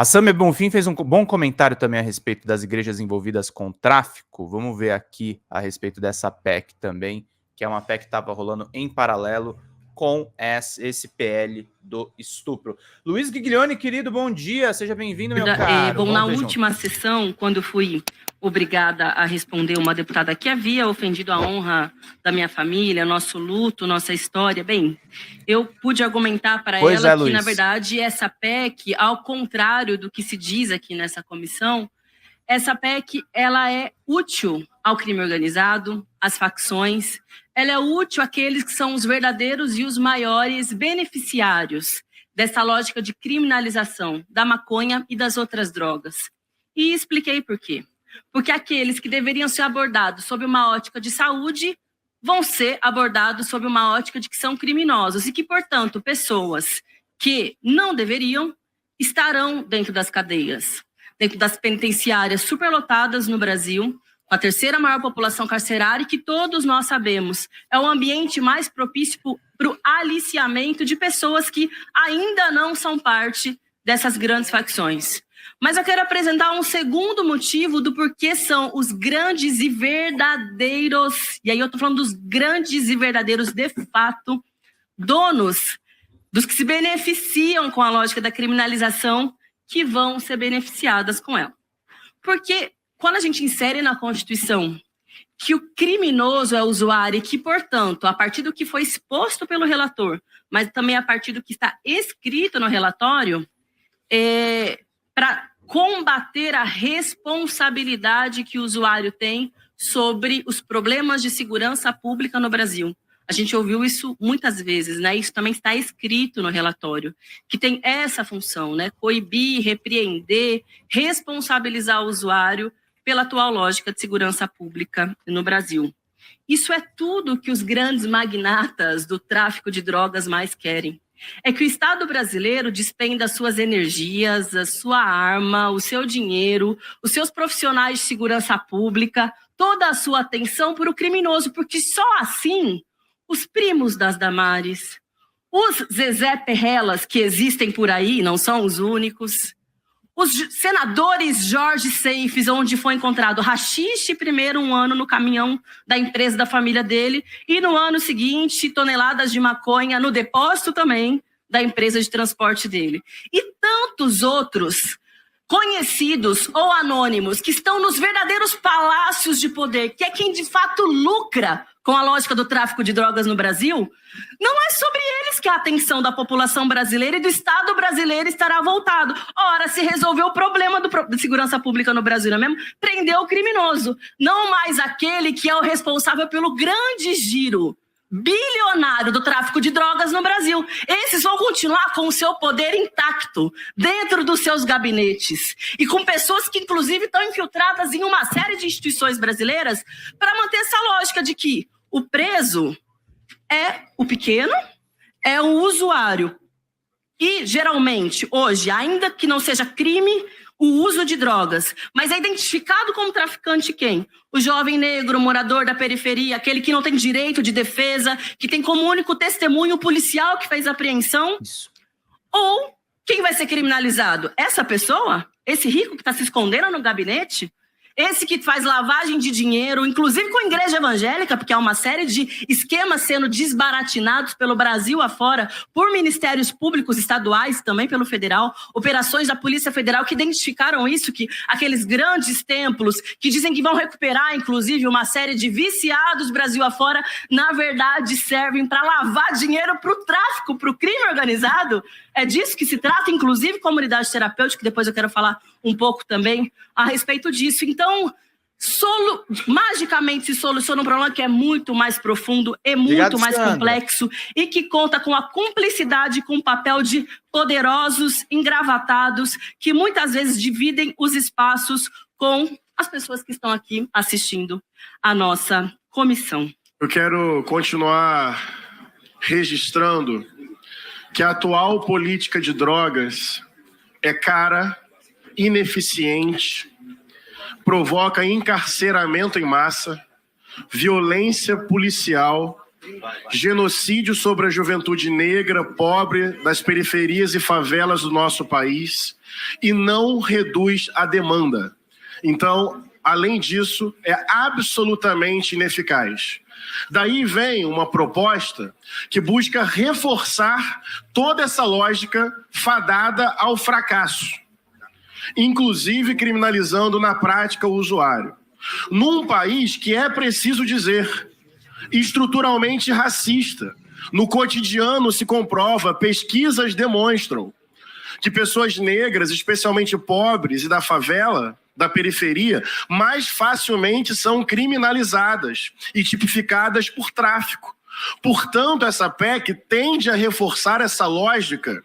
A Samia Bonfim fez um bom comentário também a respeito das igrejas envolvidas com tráfico. Vamos ver aqui a respeito dessa PEC também, que é uma PEC que estava rolando em paralelo com esse PL do estupro. Luiz Guiglione, querido, bom dia, seja bem-vindo, meu caro. Bom, na última sessão, quando fui obrigada a responder uma deputada que havia ofendido a honra da minha família, nosso luto, nossa história, bem, eu pude argumentar para ela que, na verdade, essa PEC, ao contrário do que se diz aqui nessa comissão, essa PEC, ela é útil ao crime organizado, às facções, ela é útil àqueles que são os verdadeiros e os maiores beneficiários dessa lógica de criminalização da maconha e das outras drogas. E expliquei por quê. Porque aqueles que deveriam ser abordados sob uma ótica de saúde vão ser abordados sob uma ótica de que são criminosos e que, portanto, pessoas que não deveriam estarão dentro das cadeias, dentro das penitenciárias superlotadas no Brasil, com a terceira maior população carcerária, e que todos nós sabemos é o ambiente mais propício para o aliciamento de pessoas que ainda não são parte dessas grandes facções. Mas eu quero apresentar um segundo motivo do porquê são os grandes e verdadeiros, e aí eu estou falando dos grandes e verdadeiros de fato, donos dos que se beneficiam com a lógica da criminalização, que vão ser beneficiadas com ela. Porque quando a gente insere na Constituição que o criminoso é o usuário e que, portanto, a partir do que foi exposto pelo relator, mas também a partir do que está escrito no relatório, para combater a responsabilidade que o usuário tem sobre os problemas de segurança pública no Brasil. A gente ouviu isso muitas vezes, né? Isso também está escrito no relatório, que tem essa função, né? Coibir, repreender, responsabilizar o usuário pela atual lógica de segurança pública no Brasil. Isso é tudo que os grandes magnatas do tráfico de drogas mais querem. É que o Estado brasileiro despenda as suas energias, a sua arma, o seu dinheiro, os seus profissionais de segurança pública, toda a sua atenção para o criminoso, porque só assim os primos das Damares, os Zezé Perrelas que existem por aí, não são os únicos, os senadores Jorge Seifes, onde foi encontrado haxixe primeiro um ano no caminhão da empresa da família dele, e no ano seguinte toneladas de maconha no depósito também da empresa de transporte dele. E tantos outros conhecidos ou anônimos que estão nos verdadeiros palácios de poder, que é quem de fato lucra com a lógica do tráfico de drogas no Brasil, não é sobre eles que a atenção da população brasileira e do Estado brasileiro estará voltado. Ora, se resolveu o problema de segurança pública no Brasil, não é mesmo? Prendeu o criminoso, não mais aquele que é o responsável pelo grande giro bilionário do tráfico de drogas no Brasil. Esses vão continuar com o seu poder intacto dentro dos seus gabinetes e com pessoas que, inclusive, estão infiltradas em uma série de instituições brasileiras para manter essa lógica de que o preso é o pequeno, é o usuário. E, geralmente, hoje, ainda que não seja crime, o uso de drogas, mas é identificado como traficante quem? O jovem negro, morador da periferia, aquele que não tem direito de defesa, que tem como único testemunho o policial que fez a apreensão? Isso. Ou quem vai ser criminalizado? Essa pessoa? Esse rico que está se escondendo no gabinete? Esse que faz lavagem de dinheiro, inclusive com a igreja evangélica, porque há uma série de esquemas sendo desbaratinados pelo Brasil afora, por ministérios públicos estaduais, também pelo federal, operações da Polícia Federal que identificaram isso, que aqueles grandes templos que dizem que vão recuperar, inclusive, uma série de viciados Brasil afora, na verdade servem para lavar dinheiro para o tráfico, para o crime organizado. É disso que se trata, inclusive comunidade terapêutica, que depois eu quero falar um pouco também a respeito disso. Então, magicamente se soluciona um problema que é muito mais profundo e muito mais complexo e que conta com a cumplicidade, com o papel de poderosos engravatados que muitas vezes dividem os espaços com as pessoas que estão aqui assistindo a nossa comissão. Eu quero continuar registrando que a atual política de drogas é cara, ineficiente, provoca encarceramento em massa, violência policial genocídio sobre a juventude negra, pobre, das periferias e favelas do nosso país, e não reduz a demanda. Então, além disso, é absolutamente ineficaz. Daí vem uma proposta que busca reforçar toda essa lógica fadada ao fracasso, inclusive criminalizando na prática o usuário. Num país que é preciso dizer, estruturalmente racista. No cotidiano se comprova, pesquisas demonstram que pessoas negras, especialmente pobres e da favela, da periferia, mais facilmente são criminalizadas e tipificadas por tráfico. Portanto, essa PEC tende a reforçar essa lógica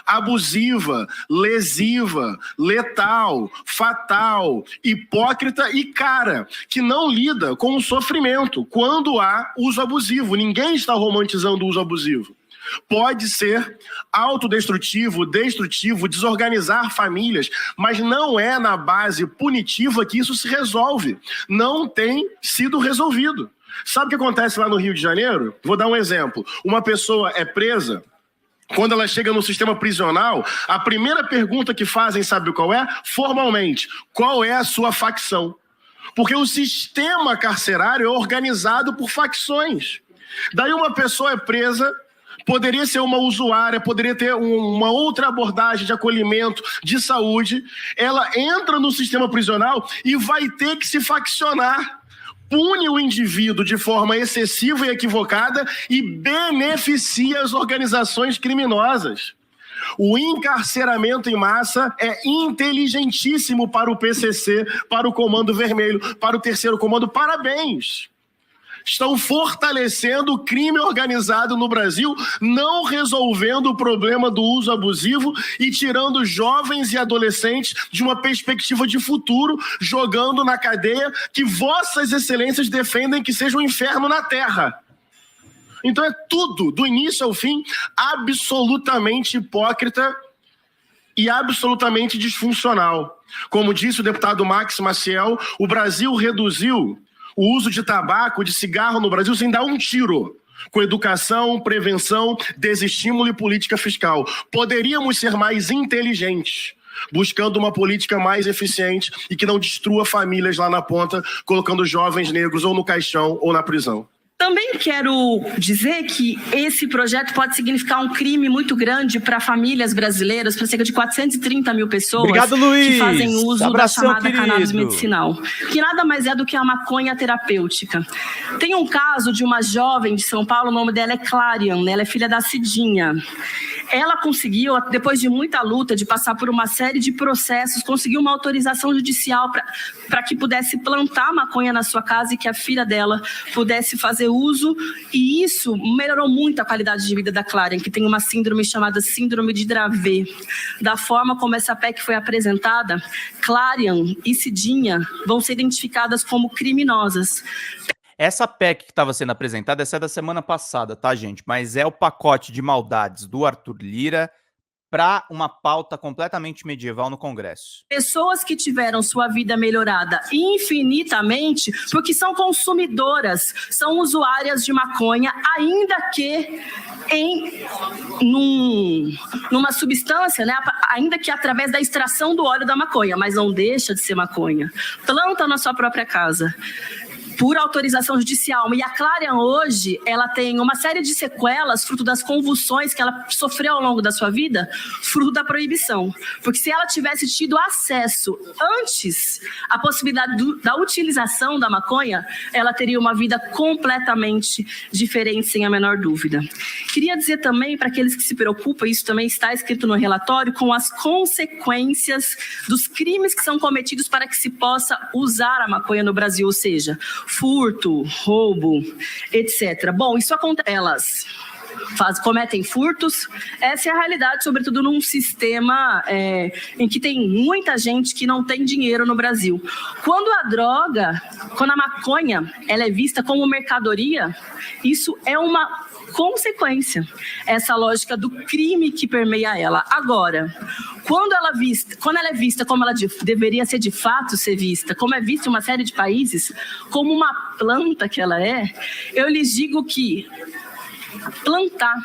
abusiva, lesiva, letal, fatal, hipócrita e cara, que não lida com o sofrimento quando há uso abusivo. Ninguém está romantizando o uso abusivo. Pode ser autodestrutivo, destrutivo, desorganizar famílias, mas não é na base punitiva que isso se resolve. Não tem sido resolvido. Sabe o que acontece lá no Rio de Janeiro? Vou dar um exemplo. Uma pessoa é presa. Quando ela chega no sistema prisional, a primeira pergunta que fazem, sabe qual é? Formalmente, qual é a sua facção? Porque o sistema carcerário é organizado por facções. Daí uma pessoa é presa, poderia ser uma usuária, poderia ter uma outra abordagem de acolhimento, de saúde. Ela entra no sistema prisional e vai ter que se faccionar. Pune o indivíduo de forma excessiva e equivocada e beneficia as organizações criminosas. O encarceramento em massa é inteligentíssimo para o PCC, para o Comando Vermelho, para o Terceiro Comando. Parabéns! Estão fortalecendo o crime organizado no Brasil, não resolvendo o problema do uso abusivo e tirando jovens e adolescentes de uma perspectiva de futuro, jogando na cadeia que vossas excelências defendem que seja um inferno na terra. Então é tudo, do início ao fim, absolutamente hipócrita e absolutamente disfuncional. Como disse o deputado Max Maciel, o Brasil reduziu o uso de tabaco, de cigarro no Brasil sem dar um tiro, com educação, prevenção, desestímulo e política fiscal. Poderíamos ser mais inteligentes, buscando uma política mais eficiente e que não destrua famílias lá na ponta, colocando jovens negros ou no caixão ou na prisão. Também quero dizer que esse projeto pode significar um crime muito grande para famílias brasileiras, para cerca de 430 mil pessoas. Obrigado, Luiz. Que fazem uso Abração, da chamada querido. cannabis medicinal, que nada mais é do que a maconha terapêutica. Tem um caso de uma jovem de São Paulo, o nome dela é Clarian, ela é filha da Cidinha. Ela conseguiu, depois de muita luta, de passar por uma série de processos, conseguiu uma autorização judicial para que pudesse plantar maconha na sua casa e que a filha dela pudesse fazer uso, e isso melhorou muito a qualidade de vida da Clarian, que tem uma síndrome chamada síndrome de Dravet. Da forma como essa PEC foi apresentada, Clarian e Cidinha vão ser identificadas como criminosas. Essa PEC que estava sendo apresentada, essa é da semana passada, tá, gente? Mas é o pacote de maldades do Arthur Lira para uma pauta completamente medieval no Congresso. Pessoas que tiveram sua vida melhorada infinitamente porque são consumidoras, são usuárias de maconha, ainda que numa substância, né? Ainda que através da extração do óleo da maconha, mas não deixa de ser maconha. Planta na sua própria casa, por autorização judicial. E a Clarian hoje, ela tem uma série de sequelas, fruto das convulsões que ela sofreu ao longo da sua vida, fruto da proibição. Porque se ela tivesse tido acesso antes à possibilidade da utilização da maconha, ela teria uma vida completamente diferente, sem a menor dúvida. Queria dizer também, para aqueles que se preocupam, isso também está escrito no relatório, com as consequências dos crimes que são cometidos para que se possa usar a maconha no Brasil, ou seja, furto, roubo, etc. Bom, isso acontece. cometem furtos. Essa é a realidade, sobretudo num sistema em que tem muita gente que não tem dinheiro no Brasil. Quando a maconha, ela é vista como mercadoria, isso é uma consequência, essa lógica do crime que permeia ela. Agora, quando ela é vista como ela deveria ser de fato ser vista, como é vista em uma série de países, como uma planta que ela é, eu lhes digo que plantar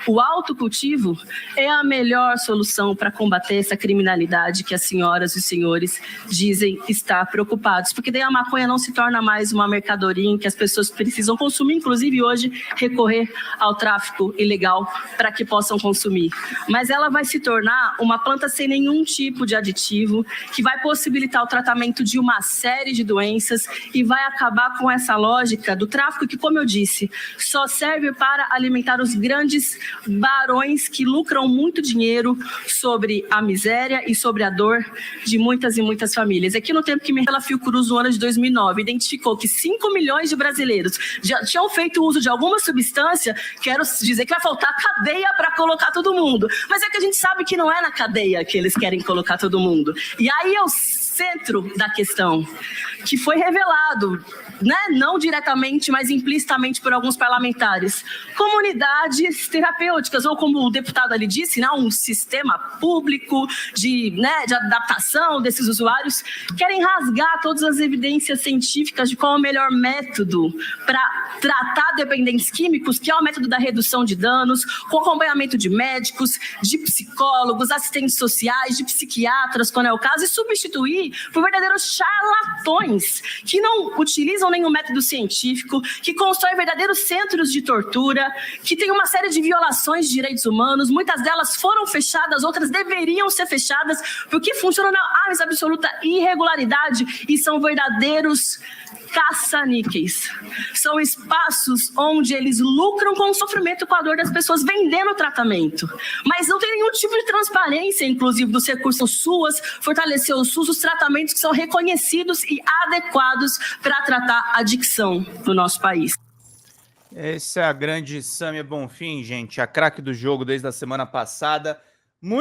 o autocultivo é a melhor solução para combater essa criminalidade que as senhoras e os senhores dizem estar preocupados, porque daí a maconha não se torna mais uma mercadoria em que as pessoas precisam consumir, inclusive hoje recorrer ao tráfico ilegal para que possam consumir, mas ela vai se tornar uma planta sem nenhum tipo de aditivo, que vai possibilitar o tratamento de uma série de doenças e vai acabar com essa lógica do tráfico que, como eu disse, só serve para alimentar os grandes barões que lucram muito dinheiro sobre a miséria e sobre a dor de muitas e muitas famílias. Aqui no tempo que Mirella Fiocruz, no ano de 2009, identificou que 5 milhões de brasileiros já tinham feito uso de alguma substância, quero dizer que vai faltar cadeia para colocar todo mundo. Mas é que a gente sabe que não é na cadeia que eles querem colocar todo mundo. E aí é o centro da questão, que foi revelado, né, não diretamente, mas implicitamente por alguns parlamentares. Comunidades terapêuticas, ou como o deputado ali disse, né, um sistema público de adaptação desses usuários, querem rasgar todas as evidências científicas de qual é o melhor método para tratar dependentes químicos, que é o método da redução de danos, com acompanhamento de médicos, de psicólogos, assistentes sociais, de psiquiatras, quando é o caso, e substituir por verdadeiros charlatões que não utilizam nenhum método científico, que constroem verdadeiros centros de tortura, que tem uma série de violações de direitos humanos, muitas delas foram fechadas, outras deveriam ser fechadas, porque funcionam na mais absoluta irregularidade e são verdadeiros caça-níqueis. São espaços onde eles lucram com o sofrimento, com a dor das pessoas, vendendo o tratamento. Mas não tem nenhum tipo de transparência, inclusive, dos recursos SUAS, fortalecer o SUS, os tratamentos que são reconhecidos e adequados para tratar a adicção no nosso país. Essa é a grande Sâmia Bonfim, gente, a craque do jogo desde a semana passada.